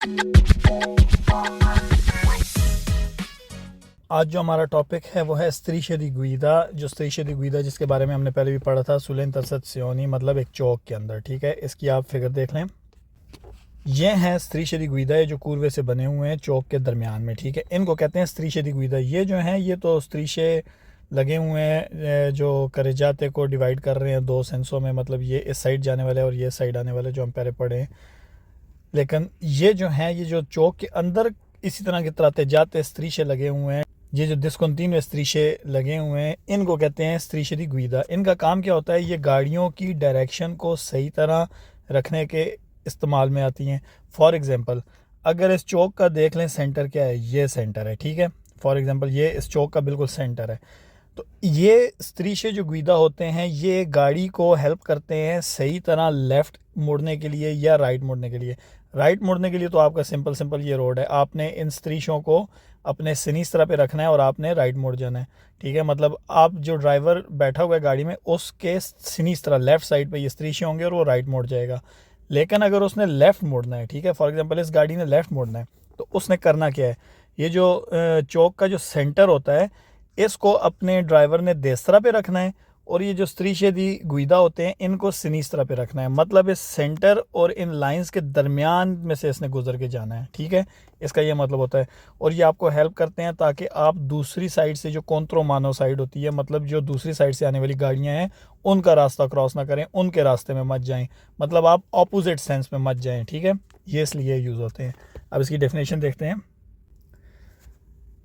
आज जो हमारा टॉपिक है वो है strisce di guida। जो strisce di guida जिसके बारे में हमने पहले भी पढ़ा था, sulle intersezioni, मतलब एक चौक के अंदर। ठीक है, इसकी आप फिगर देख लें। ये हैं strisce di guida, ये जो कूर्वे से बने हुए हैं चौक के दरमियान में। ठीक है, इनको कहते हैं strisce di guida। ये जो हैं ये तो strisce लगे हुए हैं जो करेजाते को डिवाइड कर रहे हैं दो सेंसों में, मतलब ये इस साइड जाने वाले और ये साइड आने वाले, जो हम पहले पढ़े हैं। लेकिन ये जो हैं ये जो चौक के अंदर इसी तरह के तराते जाते strisce लगे हुए हैं, ये जो discontinue strisce लगे हुए हैं, इनको कहते हैं strisce di guida। इनका काम क्या होता है, ये गाड़ियों की डायरेक्शन को सही तरह रखने के इस्तेमाल में आती हैं। फॉर एग्जांपल, अगर इस चौक का देख लें सेंटर क्या है, ये सेंटर है। ठीक है, फॉर एग्जांपल ये इस चौक का बिल्कुल सेंटर है। तो ये strisce जो guida होते हैं ये गाड़ी को हेल्प करते हैं सही तरह लेफ़्ट मुड़ने के लिए या राइट मुड़ने के लिए। राइट मुड़ने के लिए तो आपका सिंपल ये रोड है, आपने इन स्त्रीशों को अपने सिनिस्त्रा पे रखना है और आपने राइट मुड़ जाना है। ठीक है, मतलब आप जो ड्राइवर बैठा हुआ है गाड़ी में उसके सिनिस्त्रा लेफ़्ट साइड पे ये स्त्रीशे होंगे और वो राइट मुड़ जाएगा। लेकिन अगर उसने लेफ़्ट मुड़ना है, ठीक है, फॉर एग्जांपल इस गाड़ी ने लेफ़्ट मुड़ना है, तो उसने करना क्या है, ये जो चौक का जो सेंटर होता है इसको अपने ड्राइवर ने देसरा पे रखना है और ये जो strisce di guida होते हैं इनको सिनिस्त्रा पे रखना है। मतलब इस सेंटर और इन लाइंस के दरमियान में से इसने गुजर के जाना है। ठीक है, इसका ये मतलब होता है। और ये आपको हेल्प करते हैं ताकि आप दूसरी साइड से जो contromano साइड होती है, मतलब जो दूसरी साइड से आने वाली गाड़ियां हैं उनका रास्ता क्रॉस ना करें, उनके रास्ते में मत जाएं, मतलब आप ऑपोजिट सेंस में मत जाएं। ठीक है, ये इसलिए यूज़ होते हैं। अब इसकी डेफिनेशन देखते हैं।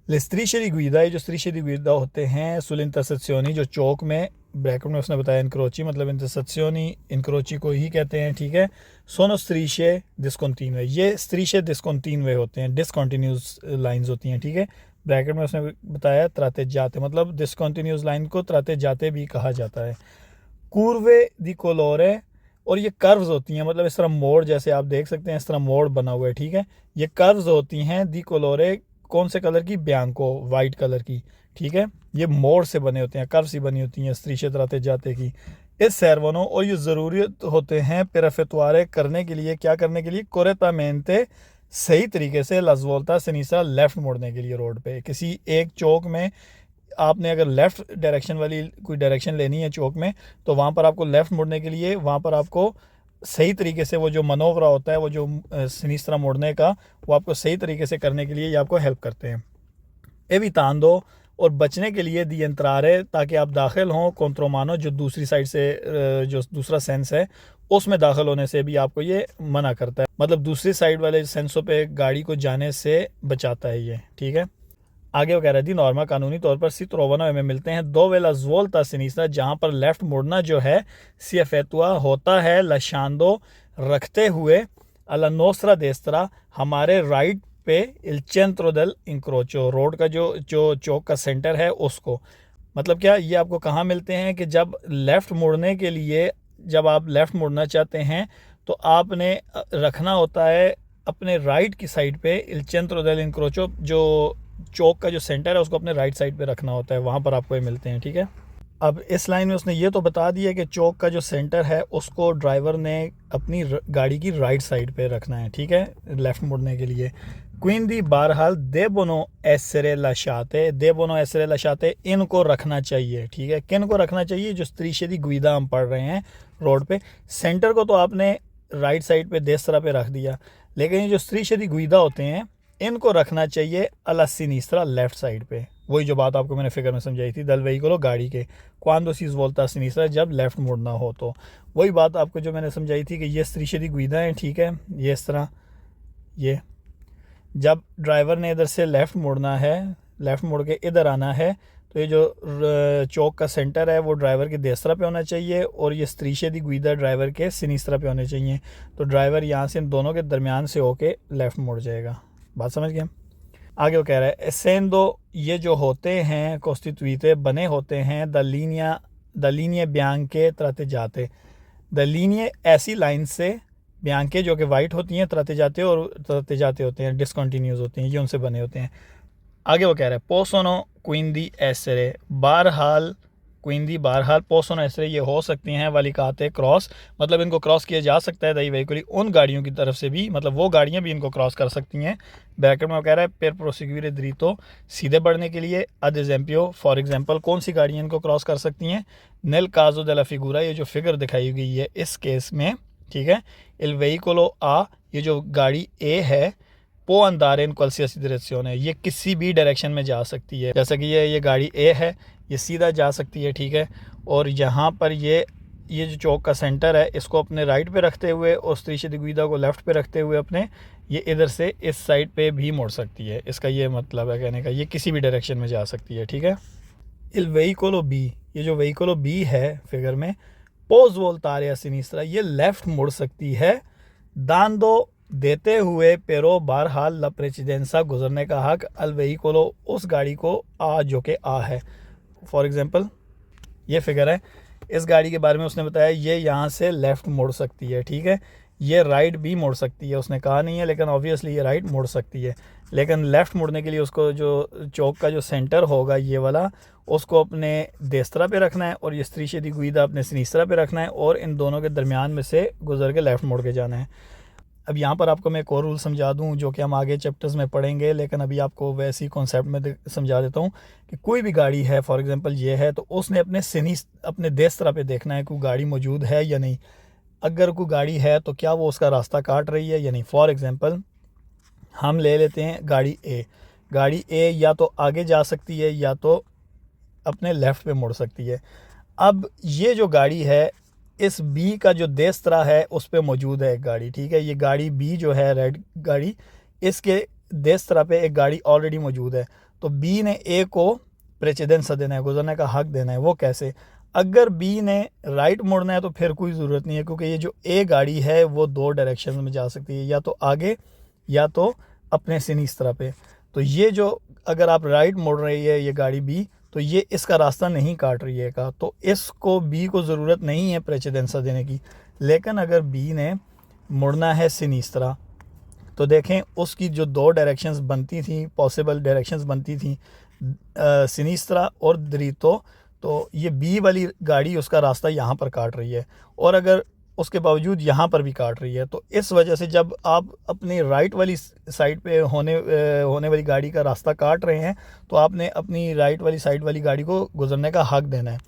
strisce di guida, ये जो strisce di guida होते हैं sulle intersezioni, जो चौक में, ब्रैकेट में उसने बताया incroci, मतलब intersezioni incroci को ही कहते हैं। ठीक है, sono strisce discontinue, ये strisce discontinue होते हैं, discontinuous लाइंस होती हैं। ठीक है, ब्रैकेट में उसने बताया त्राते जाते, मतलब discontinuous लाइन को त्राते जाते भी कहा जाता है। curve di colore, और ये कर्व्स होती हैं, मतलब इस तरह मोड़, जैसे आप देख सकते हैं इस तरह मोड़ बना हुआ है। ठीक है, ये कर्व्स होती हैं दी कोलोरे, कौन से कलर की, बियांको, वाइट कलर की। ठीक है, ये मोड़ से बने होते हैं, कर्व सी बनी होती हैं strisce त्राते जाते की। इस servono, और ये ज़रूरत होते हैं per effettuare करने के लिए, क्या करने के लिए, correttamente, सही तरीके से la svolta sinistra, लेफ्ट मोड़ने के लिए रोड पे। किसी एक चौक में आपने अगर लेफ़्ट डायरेक्शन वाली कोई डायरेक्शन लेनी है चौक में, तो वहाँ पर आपको लेफ़्ट मुड़ने के लिए, वहाँ पर आपको सही तरीके से वो जो मनोवरा होता है, वो जो सिनिस्त्रा मोड़ने का, वो आपको सही तरीके से करने के लिए ये आपको हेल्प करते हैं। evitando, और बचने के लिए दी entrare, ताकि आप दाखिल हों contromano, जो दूसरी साइड से जो दूसरा सेंस है उसमें दाखिल होने से भी आपको ये मना करता है, मतलब दूसरी साइड वाले सेंसों पे गाड़ी को जाने से बचाता है ये। ठीक है, आगे वो कह रहा थी नॉर्मा कानूनी तौर पर सी त्रोवनो में मिलते हैं दो वेला ज़ोल्ता सिनिस्त्रा, जहाँ पर लेफ्ट मुड़ना जो है सी एफेतुआ होता है लशांदो, रखते हुए, अला नोस्त्रा देस्त्रा, हमारे राइट पे, इल centro del incrocio, रोड का जो चौक का सेंटर है उसको। मतलब क्या, ये आपको कहाँ मिलते हैं कि जब लेफ़्ट मुड़ने के लिए, जब आप लेफ़्ट मुड़ना चाहते हैं तो आपने रखना होता है अपने राइट की साइड पे, इल centro del incrocio, जो चौक का जो सेंटर है उसको अपने राइट साइड पे रखना होता है, वहाँ पर आपको ये मिलते हैं। ठीक है, अब इस लाइन में उसने ये तो बता दिया कि चौक का जो सेंटर है उसको ड्राइवर ने अपनी गाड़ी की राइट साइड पे रखना है। ठीक है, लेफ़्ट मुड़ने के लिए। quindi बहरहाल devono essere lasciate, devono essere lasciate, इनको रखना चाहिए। ठीक है, किन को रखना चाहिए, जो strisce di guida हम पढ़ रहे हैं रोड पे। सेंटर को तो आपने राइट साइड पे देस्त्रा पे रख दिया, लेकिन ये जो strisce di guida होते हैं इनको रखना चाहिए alla sinistra, लेफ्ट साइड पे। वही जो बात आपको मैंने फिगर में समझाई थी, दल वेहिकलो, गाड़ी के, quando si svolta a sinistra, जब लेफ्ट मुड़ना हो। तो वही बात आपको जो मैंने समझाई थी कि ये strisce di guida है। ठीक है, ये इस तरह, ये जब ड्राइवर ने इधर से लेफ़्ट मुड़ना है, लेफ़्ट मुड़ के इधर आना है, तो ये जो चौक का सेंटर है वो ड्राइवर के देस्त्रा पे होना चाहिए और ये strisce di guida ड्राइवर के सिनिस्त्रा पे होने चाहिए। तो ड्राइवर यहाँ से इन दोनों के दरमियान से होके लेफ़्ट मुड़ जाएगा। बात समझ गए। आगे वो कह रहा है essendo, ये जो होते हैं costituite, बने होते हैं द linee bianche tratteggiate जाते, द linee ऐसी लाइन से, बियांके जो कि वाइट होती हैं, त्राते जाते और त्राते जाते होते हैं, डिसकंटिन्यूस होते हैं, ये उनसे बने होते हैं। आगे वो कह रहा है possono quindi essere, बहरहाल क्विंदी बहरहाल पोसोनो एसरे ये हो सकती हैं वालिकाते क्रॉस, मतलब इनको क्रॉस किया जा सकता है दई वेहिकुली उन गाड़ियों की तरफ से भी, मतलब वो गाड़ियाँ भी इनको क्रॉस कर सकती हैं। ब्रैकेट में वो कह रहा है पेर प्रोसिक्यूरे द्रीतो, सीधे बढ़ने के लिए। अद एग्जाम्पियो फॉर एग्जाम्पल कौन सी गाड़ियाँ इनको क्रॉस कर सकती हैं? नेल काजो दे ला फिगूरा, ये जो फिगर दिखाई गई है इस केस में, ठीक है। इल वेहिकुलो आ, ये जो गाड़ी ए है, पो अंदारे इन क्वालिसियस डायरेक्शन है, ये किसी भी डायरेक्शन में जा सकती है। जैसा कि ये गाड़ी ए है, ये सीधा जा सकती है, ठीक है। और यहाँ पर ये जो चौक का सेंटर है इसको अपने राइट पे रखते हुए और स्त्रीशे दी गुइदा को लेफ़्ट पे रखते हुए अपने ये इधर से इस साइड पे भी मुड़ सकती है। इसका ये मतलब है कहने का, ये किसी भी डायरेक्शन में जा सकती है, ठीक है। इल वेहिकुलो बी, ये जो वेहिकुलो बी है फिगर में, पोज वोल्टारे या सिनिस्ट्रा, ये लेफ़्ट मुड़ सकती है। दांदो देते हुए पेरो बहरहाल ला प्रेसिडेंसा, गुजरने का हक अल वेहिकुलो उस गाड़ी को आ जो कि आ है। फॉर एग्जांपल ये फिगर है, इस गाड़ी के बारे में उसने बताया ये यहाँ से लेफ़्ट मुड़ सकती है, ठीक है। ये राइट भी मुड़ सकती है, उसने कहा नहीं है, लेकिन ऑब्वियसली ये राइट मुड़ सकती है। लेकिन लेफ़्ट मुड़ने के लिए उसको जो चौक का जो सेंटर होगा ये वाला, उसको अपने देस्तरा पे रखना है और ये स्त्रीशे दी गुइदा अपने सिनिस्त्रा पे रखना है और इन दोनों के दरमियान में से गुजर के लेफ़्ट मुड़ के जाना है। अब यहाँ पर आपको मैं एक और रूल समझा दूँ जो कि हम आगे चैप्टर्स में पढ़ेंगे, लेकिन अभी आपको वैसे ही कॉन्सेप्ट में समझा देता हूँ कि कोई भी गाड़ी है, फॉर एग्जांपल ये है, तो उसने अपने देस्तरा पे देखना है कोई गाड़ी मौजूद है या नहीं। अगर कोई गाड़ी है तो क्या वो उसका रास्ता काट रही है या नहीं। फॉर एग्जांपल हम ले लेते हैं गाड़ी ए या तो आगे जा सकती है या तो अपने लेफ़्ट पे मुड़ सकती है। अब ये जो गाड़ी है इस बी का जो देस्तरा है उस पे मौजूद है एक गाड़ी, ठीक है। ये गाड़ी बी जो है रेड गाड़ी, इसके देस्तरा पे एक गाड़ी ऑलरेडी मौजूद है, तो बी ने ए को प्रेसिडेंसा देना है, गुजरने का हक देना है। वो कैसे? अगर बी ने राइट मुड़ना है तो फिर कोई ज़रूरत नहीं है, क्योंकि ये जो ए गाड़ी है वो दो डायरेक्शन में जा सकती है, या तो आगे या तो अपने सिनिस्त्रा पे। तो ये जो अगर आप राइट मुड़ रही है ये गाड़ी बी, तो ये इसका रास्ता नहीं काट रही है का, तो इसको बी को ज़रूरत नहीं है प्रेसिडेंसा देने की। लेकिन अगर बी ने मुड़ना है सिनिस्त्रा, तो देखें उसकी जो दो डायरेक्शंस बनती थी, पॉसिबल डायरेक्शंस बनती थी, सिनिस्त्रा और द्रीतो, तो ये बी वाली गाड़ी उसका रास्ता यहाँ पर काट रही है और अगर उसके बावजूद यहाँ पर भी काट रही है। तो इस वजह से जब आप अपनी राइट वाली साइड पे होने वाली गाड़ी का रास्ता काट रहे हैं तो आपने अपनी राइट वाली साइड वाली गाड़ी को गुजरने का हक देना है।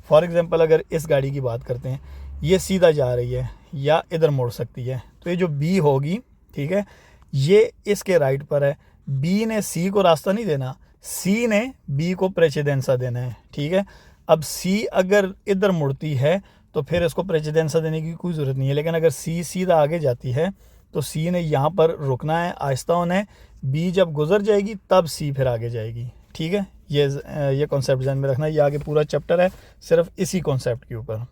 फॉर एग्जांपल अगर इस गाड़ी की बात करते हैं, ये सीधा जा रही है या इधर मुड़ सकती है, तो ये जो बी होगी, ठीक है, ये इसके राइट पर है। बी ने सी को रास्ता नहीं देना, सी ने बी को प्रेसिडेंसा देना है, ठीक है। अब सी अगर इधर मुड़ती है तो फिर इसको प्रेसिडेंसा देने की कोई ज़रूरत नहीं है, लेकिन अगर सी सीधा आगे जाती है तो सी ने यहाँ पर रुकना है, आहिस्ता होना है। बी जब गुजर जाएगी तब सी फिर आगे जाएगी, ठीक है। ये कॉन्सेप्ट ध्यान में रखना है। ये आगे पूरा चैप्टर है सिर्फ इसी कॉन्सेप्ट के ऊपर।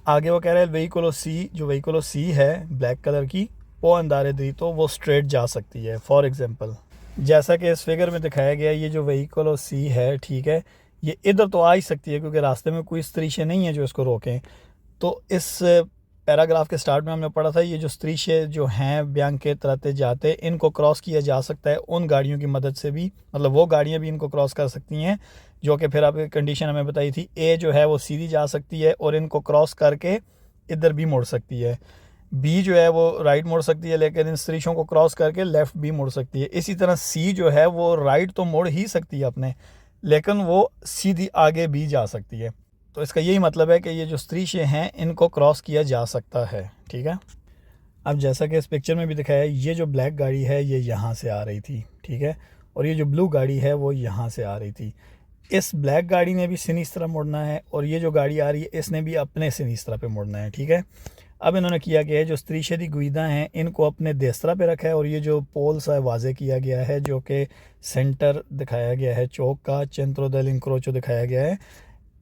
आगे वो कह रहे हैं वेहिकुलो सी, जो वेहिकुलो सी है ब्लैक कलर की, वो अंदारे दी तो वो स्ट्रेट जा सकती है। फॉर एग्जाम्पल जैसा कि इस फिगर में दिखाया गया, ये जो वेहिकुलो सी है, ठीक है, ये इधर तो आ ही सकती है क्योंकि रास्ते में कोई स्त्रीशे नहीं है जो इसको रोकें। तो इस पैराग्राफ के स्टार्ट में हमने पढ़ा था ये जो स्त्रीशे जो हैं ब्यांक के तरते जाते, इनको क्रॉस किया जा सकता है उन गाड़ियों की मदद से भी, मतलब वो गाड़ियां भी इनको क्रॉस कर सकती हैं जो कि फिर आपकी कंडीशन हमें बताई थी। ए जो है वो सीधी जा सकती है और इनको क्रॉस करके इधर भी मुड़ सकती है। बी जो है वो राइट मुड़ सकती है, लेकिन इन स्त्रीशों को क्रॉस करके लेफ़्ट भी मुड़ सकती है। इसी तरह सी जो है वो राइट तो मुड़ ही सकती है अपने, लेकिन वो सीधी आगे भी जा सकती है। तो इसका यही मतलब है कि ये जो स्त्रीशे हैं इनको क्रॉस किया जा सकता है, ठीक है। अब जैसा कि इस पिक्चर में भी दिखाया है, ये जो ब्लैक गाड़ी है ये यहाँ से आ रही थी, ठीक है, और ये जो ब्लू गाड़ी है वो यहाँ से आ रही थी। इस ब्लैक गाड़ी ने भी सिनिस्त्रा मुड़ना है और ये जो गाड़ी आ रही है इसने भी अपने सिनिस्त्रा पे मुड़ना है, ठीक है। अब इन्होंने किया गया है जो स्त्रीशे दी गुइदा हैं इनको अपने देस्तरा पे रखा है और ये जो पोल सा वाजे किया गया है जो कि सेंटर दिखाया गया है चौक का, चेंट्रो देल इंक्रोचो दिखाया गया है।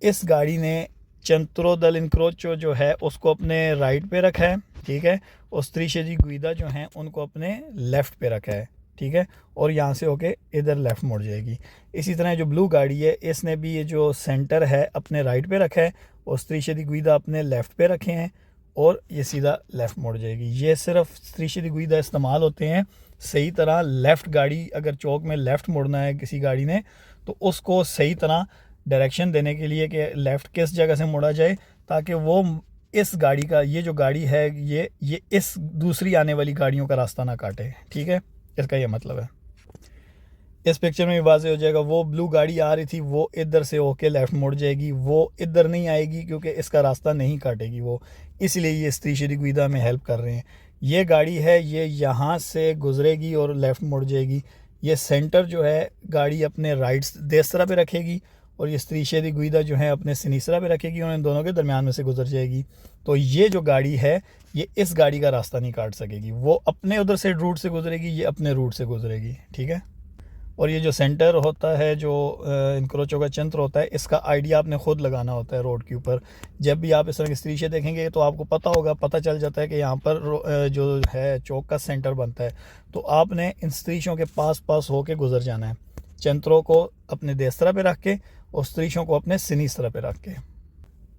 इस गाड़ी ने चेंट्रो देल इंक्रोचो जो है उसको अपने राइट पे रखा है, ठीक है, और स्त्रीशे दी गुइदा जो हैं उनको अपने लेफ़्ट पे रखा है, ठीक है, और यहाँ से होके इधर लेफ़्ट मुड़ जाएगी। इसी तरह जो ब्लू गाड़ी है इसने भी ये जो सेंटर है अपने राइट पे रखा है और स्त्रीशे दी गुइदा अपने लेफ़्ट पे रखे हैं और ये सीधा लेफ़्ट मुड़ जाएगी। ये सिर्फ स्त्रीशे दी गुइदा इस्तेमाल होते हैं सही तरह। लेफ़्ट गाड़ी अगर चौक में लेफ़्ट मुड़ना है किसी गाड़ी ने तो उसको सही तरह डायरेक्शन देने के लिए कि लेफ़्ट किस जगह से मुड़ा जाए, ताकि वो इस गाड़ी का, ये जो गाड़ी है ये इस दूसरी आने वाली गाड़ियों का रास्ता ना काटे। ठीक है, इसका ये मतलब है। इस पिक्चर में भी वाज़ेह हो जाएगा, वो ब्लू गाड़ी आ रही थी वो इधर से होके लेफ़्ट मुड़ जाएगी, वो इधर नहीं आएगी क्योंकि इसका रास्ता नहीं काटेगी वो, इसलिए ये स्त्रीशे दी गुइदा में हेल्प कर रहे हैं। ये गाड़ी है, ये यहाँ से गुजरेगी और लेफ़्ट मुड़ जाएगी। ये सेंटर जो है गाड़ी अपने राइट देसरा पे रखेगी और ये स्त्रीशे दी गुइदा जो है अपने सिनीसरा पे रखेगी और इन दोनों के दरमियान में से गुजर जाएगी। तो ये जो गाड़ी है ये इस गाड़ी का रास्ता नहीं काट सकेगी, वो अपने उधर से रूट से गुजरेगी, ये अपने रूट से गुजरेगी। ठीक है, और ये जो सेंटर होता है, जो इनक्रोचो का चंत्र होता है, इसका आइडिया आपने ख़ुद लगाना होता है रोड के ऊपर। जब भी आप इस तरह की स्त्रीशे देखेंगे तो आपको पता होगा, पता चल जाता है कि यहाँ पर जो है चौक का सेंटर बनता है, तो आपने इन स्त्रीशों के पास पास होके गुजर जाना है, चंत्रों को अपने देसरा पे रख के और स्त्रीशों को अपने सिनीसरा पे रख के।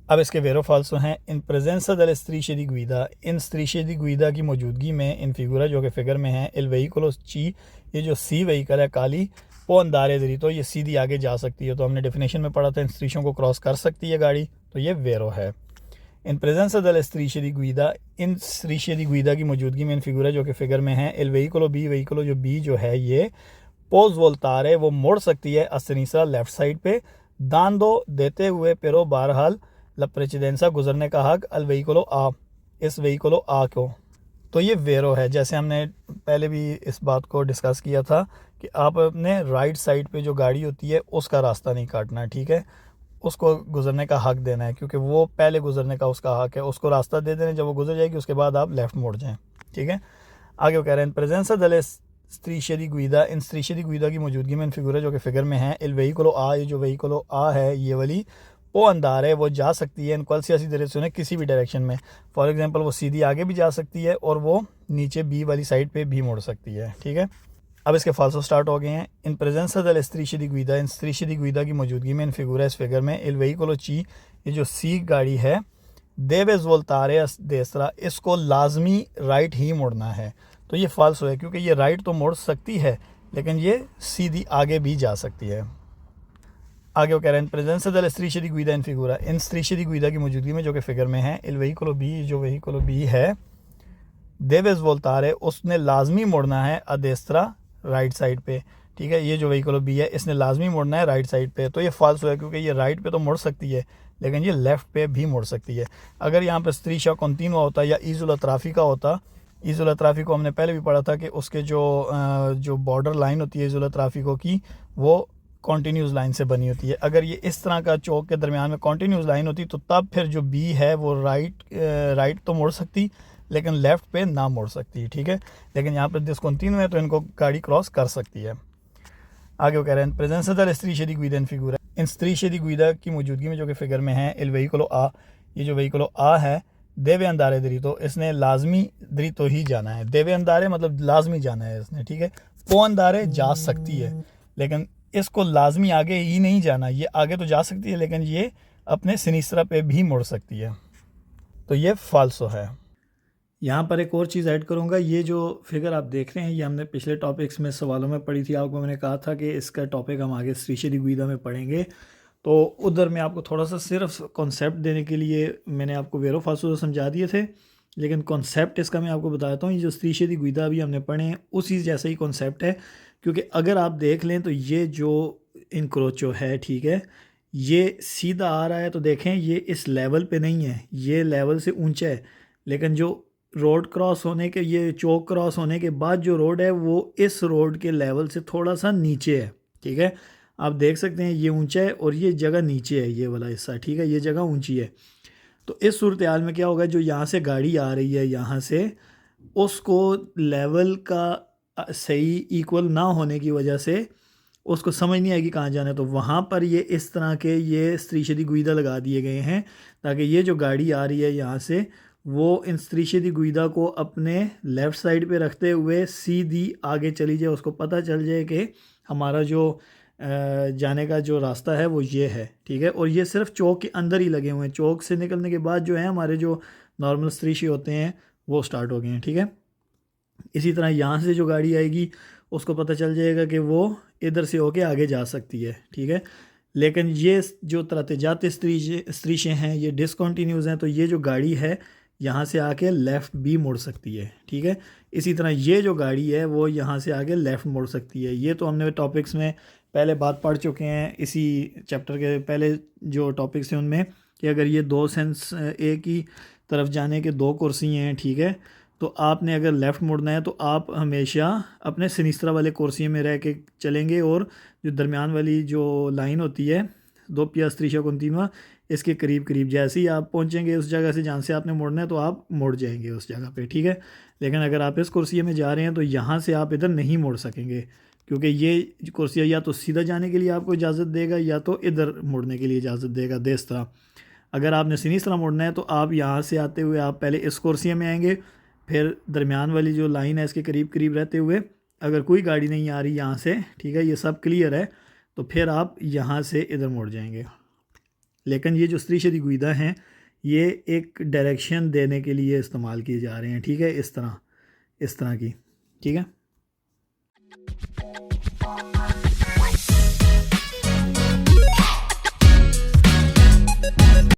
अब इसके वेरो फाल्सो हैं, इन प्रेजेंसा दल स्त्रीशे दी गुइदा, इन स्त्रीशे दी गुइदा की मौजूदगी में, इन फिगुरा जो कि फिगर में है, एल वहीकुलो ची, ये जो सी वहीकल है काली, वो अंदारे दरी, तो ये सीधी आगे जा सकती है। तो हमने डेफिनेशन में पढ़ा था इन स्त्रीशों को क्रॉस कर सकती है गाड़ी, तो ये वेरो है। इन प्रेजेंसा दल स्त्रीशे दी गुइदा, इन स्त्रीशे दी गुइदा की मौजूदगी में, इन फिगुरा जो कि फिगर में है, एल वहीकुलो बी वहीकुलो, जो बी जो है ये पोज वोल्तार है, वो मोड़ सकती है असनीसा लेफ्ट साइड पे, दान दो देते हुए पेरो बहरहाल ला प्रेसिडेंसा गुजरने का हक अल वहीकुलो आ, इस वहीकुलो आ को। तो ये वेरो है, जैसे हमने पहले भी इस बात को डिस्कस किया था कि आप अपने राइट साइड पे जो गाड़ी होती है उसका रास्ता नहीं काटना है। ठीक है, उसको गुजरने का हक देना है, क्योंकि वो पहले गुजरने का उसका हक है, उसको रास्ता दे देना, जब वो गुजर जाएगी उसके बाद आप लेफ़्ट मुड़ जाएँ। ठीक है, आगे वो कह रहे हैं प्रेजेंसा दले स्त्रीशे दी गुइदा, इन स्त्रीशे दी गुइदा की मौजूदगी में, इन फिगुरा जो कि फिगर में है, एल वहीकुलो आ, ये जो वहीकुलो आ है ये वाली, वो अंदार है, वो जा सकती है इन कल सियासी डायरेक्शन है, किसी भी डायरेक्शन में। फॉर एग्जांपल वो सीधी आगे भी जा सकती है और वो नीचे बी वाली साइड पे भी मुड़ सकती है। ठीक है, अब इसके फाल्सो स्टार्ट हो गए हैं। इन प्रेजेंसा दल स्त्रीशे दी गुइदा, इन स्त्रीशे दी गुइदा की मौजूदगी में, इन फिगुरा इस फिगर में, एल वहीकुलो ची, ये जो सी गाड़ी है, देवेज वोल्तारे देसरा, इसको लाजमी राइट ही मुड़ना है। तो ये फाल्सो है, क्योंकि ये राइट तो मुड़ सकती है लेकिन ये सीधी आगे भी जा सकती है। आगे वो कह रहे हैं प्रेजेंसा दल स्त्रीशे दी गुइदा इन फिगुरा, इन स्त्रीशे दी गुइदा की मौजूदगी में जो कि फिगर में है, एल वहीकुलो बी, जो वहीकुलो बी है, देवेज वोल्तारे, उसने लाजमी मुड़ना है अदेस्त्रा राइट साइड पे। ठीक है, ये जो वहीकुलो बी है इसने लाजमी मुड़ना है राइट साइड पे। तो ये फाल्सो है, क्योंकि ये राइट पे तो मुड़ सकती है लेकिन ये लेफ़्ट पे भी मुड़ सकती है। अगर यहाँ पर स्त्रीशा कॉन्टिन्यूआ होता या ईजुल अतराफ़ी का होता, ईजुल अतराफ़ी को हमने पहले भी पढ़ा था कि उसके जो बॉर्डर लाइन होती है ईजुल अतराफ़ी की, वो कॉन्टीन्यूस लाइन से बनी होती है। अगर ये इस तरह का चौक के दरमियान में कॉन्टीन्यूस लाइन होती तो तब फिर जो बी है वो राइट तो मुड़ सकती लेकिन लेफ़्ट पे ना मुड़ सकती। ठीक है, लेकिन यहाँ पर डिस्कंटिन्यू है तो इनको गाड़ी क्रॉस कर सकती है। आगे वो कह रहे हैं प्रेजेंसा दल स्त्रीशे दी गुइदा इन फिगुरा, इन स्त्रीशे दी गुइदा की मौजूदगी में जो कि फिगर में है, एल वहीकुलो आ, ये जो वहीकुलो आ है, देवे अंदारे दरी, तो इसने लाजमी दरी तो ही जाना है। देवे अंदारे मतलब लाजमी जाना है इसने। ठीक है, पो अंदारे जा सकती है लेकिन इसको लाजमी आगे ही नहीं जाना, ये आगे तो जा सकती है लेकिन ये अपने सिनीसरा पे भी मुड़ सकती है। तो ये फाल्सो है। यहाँ पर एक और चीज़ ऐड करूँगा, ये जो फिगर आप देख रहे हैं ये हमने पिछले टॉपिक्स में सवालों में पढ़ी थी। आपको मैंने कहा था कि इसका टॉपिक हम आगे स्त्रीशे दी गुइदा में पढ़ेंगे, तो उधर मैं आपको थोड़ा सा सिर्फ कॉन्सेप्ट देने के लिए मैंने आपको वेरो फाल्सो तो समझा दिए थे, लेकिन कॉन्सेप्ट इसका मैं आपको बताता हूँ। ये जो स्त्रीशे दी गुइदा अभी हमने पढ़े हैं उसी जैसा ही कॉन्सेप्ट है, क्योंकि अगर आप देख लें तो ये जो इनक्रोचो है, ठीक है, ये सीधा आ रहा है तो देखें ये इस लेवल पे नहीं है, ये लेवल से ऊंचा है, लेकिन जो रोड क्रॉस होने के, ये चौक क्रॉस होने के बाद जो रोड है वो इस रोड के लेवल से थोड़ा सा नीचे है। ठीक है, आप देख सकते हैं ये ऊंचा है और ये जगह नीचे है, ये वाला हिस्सा। ठीक है, ये जगह ऊंची है। तो इस सूरत हाल में क्या होगा, जो यहाँ से गाड़ी आ रही है यहाँ से, उसको लेवल का सही इक्वल ना होने की वजह से उसको समझ नहीं आएगी कहाँ जाना है। तो वहाँ पर ये इस तरह के ये स्त्रीशे दी गुइदा लगा दिए गए हैं ताकि ये जो गाड़ी आ रही है यहाँ से वो इन स्त्रीशे दी गुइदा को अपने लेफ़्ट साइड पे रखते हुए सीधी आगे चली जाए, उसको पता चल जाए कि हमारा जो जाने का जो रास्ता है वो ये है। ठीक है, और ये सिर्फ चौक के अंदर ही लगे हुए हैं, चौक से निकलने के बाद जो है हमारे जो नॉर्मल स्त्रीशे होते हैं वो स्टार्ट हो गए हैं। ठीक है, इसी तरह यहाँ से जो गाड़ी आएगी उसको पता चल जाएगा कि वो इधर से होके आगे जा सकती है। ठीक है, लेकिन ये जो तरातेजात स्त्रीशें हैं ये डिसकंटिन्यूज़ हैं, तो ये जो गाड़ी है यहाँ से आके लेफ़्ट भी मुड़ सकती है, ठीक है। इसी तरह ये जो गाड़ी है वो यहाँ से आगे लेफ़्ट मुड़ सकती है। ये तो हमने टॉपिक्स में पहले बात पढ़ चुके हैं, इसी चैप्टर के पहले जो टॉपिक्स हैं उनमें, कि अगर ये दो सेंस एक ही तरफ जाने के दो कुर्सी हैं, ठीक है, तो आपने अगर लेफ़्ट मुड़ना है तो आप हमेशा अपने सिनिस्त्रा वाले कुर्सी में रह के चलेंगे, और जो दरमियान वाली जो लाइन होती है दोppia striscia continua, इसके करीब करीब जैसे ही आप पहुंचेंगे उस जगह से जहाँ से आपने मुड़ना है तो आप मुड़ जाएंगे उस जगह पे, ठीक है। लेकिन अगर आप इस कुर्सी में जा रहे हैं तो यहाँ से आप इधर नहीं मुड़ सकेंगे, क्योंकि ये कुर्सी या तो सीधा जाने के लिए आपको इजाज़त देगा या तो इधर मुड़ने के लिए इजाज़त देगा इस तरह। अगर आपने सिनिस्त्रा मुड़ना है तो आप यहाँ से आते हुए आप पहले इस कुर्सी में आएंगे, फिर दरमियान वाली जो लाइन है इसके करीब करीब रहते हुए, अगर कोई गाड़ी नहीं आ रही यहाँ से, ठीक है, ये सब क्लियर है, तो फिर आप यहाँ से इधर मुड़ जाएंगे। लेकिन ये जो strisce di guida हैं ये एक डायरेक्शन देने के लिए इस्तेमाल किए जा रहे हैं, ठीक है, इस तरह की, ठीक है।